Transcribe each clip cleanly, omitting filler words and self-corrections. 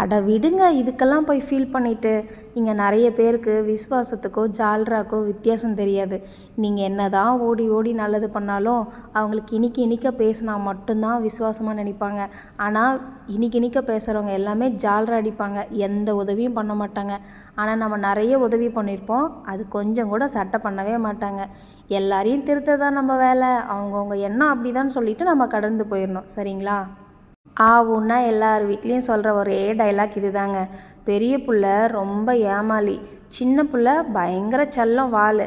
அட விடுங்க, இதுக்கெல்லாம் போய் ஃபீல் பண்ணிவிட்டு. இங்கே நிறைய பேருக்கு விசுவாசத்துக்கோ ஜால்ராக்கோ வித்தியாசம் தெரியாது. நீங்கள் என்ன தான் ஓடி ஓடி நல்லது பண்ணாலும் அவங்களுக்கு இனிக்க பேசினா மட்டும்தான் விசுவாசமாக நினைப்பாங்க. ஆனால் இனிக்க பேசுகிறவங்க எல்லாமே ஜால்ரா அடிப்பாங்க, எந்த உதவியும் பண்ண மாட்டாங்க. ஆனால் நம்ம நிறைய உதவி பண்ணியிருப்போம், அது கொஞ்சம் கூட சட்டை பண்ணவே மாட்டாங்க. எல்லாரையும் திருத்த தான் நம்ம வேலை, அவங்கவுங்க எண்ணம் அப்படி தான் சொல்லிவிட்டு நம்ம கடந்து போயிடணும். சரிங்களா? ஆவுன்னா எல்லார் வீட்லேயும் சொல்கிற ஒரே டைலாக் இது தாங்க. பெரிய புள்ள ரொம்ப ஏமாளி, சின்ன புள்ள பயங்கர செல்லம் வாள்.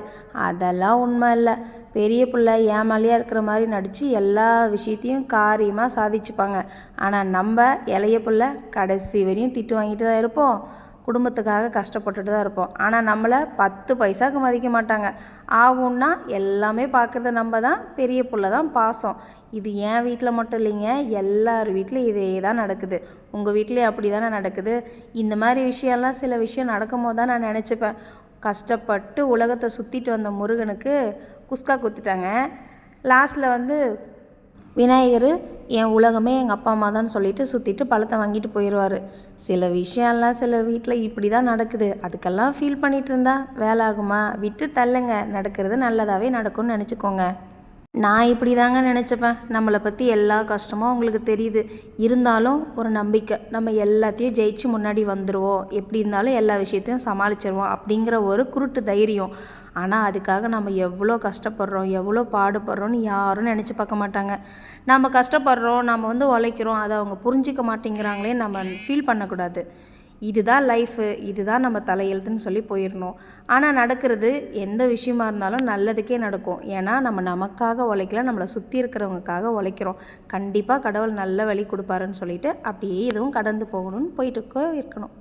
அதெல்லாம் உண்மை இல்லை. பெரிய புள்ள ஏமாளியாக இருக்கிற மாதிரி நடித்து எல்லா விஷயத்தையும் காரியமாக சாதிச்சுப்பாங்க. ஆனால் நம்ம இளைய புள்ள கடைசி வரையும் திட்டு வாங்கிட்டு தான் இருப்போம், குடும்பத்துக்காக கஷ்டப்பட்டுட்டு தான் இருப்போம். ஆனால் நம்மளை 10 பைசாவுக்கு மதிக்க மாட்டாங்க. ஆகும்னா எல்லாமே பார்க்குறது நம்ம தான், பெரிய புள்ள தான் பாசம். இது என் வீட்டில் மட்டும் இல்லைங்க, எல்லார் வீட்லேயும் இதே தான் நடக்குது. உங்கள் வீட்லேயும் அப்படி தானே நடக்குது? இந்த மாதிரி விஷயம்லாம் சில விஷயம் நடக்கும் போது தான் நான் நினச்சிப்பேன், கஷ்டப்பட்டு உலகத்தை சுற்றிட்டு வந்த முருகனுக்கு குஸ்கா குத்துட்டாங்க. லாஸ்ட்டில் விநாயகர் என் உலகமே எங்கள் அப்பா அம்மா தான் சொல்லிட்டு சுற்றிட்டு பழத்தை வாங்கிட்டு போயிடுவார். சில விஷயம்லாம் சில வீட்டில் இப்படி தான் நடக்குது. அதுக்கெல்லாம் ஃபீல் பண்ணிகிட்டு இருந்தா வேலை ஆகுமா? விட்டு தள்ளுங்க, நடக்கிறது நல்லதாகவே நடக்கும்னு நினச்சிக்கோங்க. நான் இப்படி தாங்க நினச்சிப்பேன். நம்மளை பற்றி எல்லா கஷ்டமும் உங்களுக்கு தெரியுது, இருந்தாலும் ஒரு நம்பிக்கை, நம்ம எல்லாத்தையும் ஜெயிச்சு முன்னாடி வந்துடுவோம், எப்படி இருந்தாலும் எல்லா விஷயத்தையும் சமாளிச்சிருவோம் அப்படிங்கிற ஒரு குருட்டு தைரியம். ஆனால் அதுக்காக நம்ம எவ்வளோ கஷ்டப்படுறோம், எவ்வளோ பாடுபடுறோன்னு யாரும் நினச்சி பார்க்க மாட்டாங்க. நம்ம கஷ்டப்படுறோம், நம்ம உழைக்கிறோம், அதை அவங்க புரிஞ்சிக்க மாட்டேங்கிறாங்களே நம்ம ஃபீல் பண்ணக்கூடாது. இதுதான் லைஃபு, இதுதான் நம்ம தலையெழுத்துன்னு சொல்லி போயிடணும். ஆனால் நடக்கிறது எந்த விஷயமா இருந்தாலும் நல்லதுக்கே நடக்கும். ஏன்னா நம்ம நமக்காக உழைக்கல, நம்மளை சுற்றி இருக்கிறவங்களுக்காக உழைக்கிறோம். கண்டிப்பாக கடவுள் நல்ல வழி கொடுப்பாருன்னு சொல்லிட்டு அப்படியே இதுவும் கடந்து போகணும்னு போயிட்டு இருக்கணும்.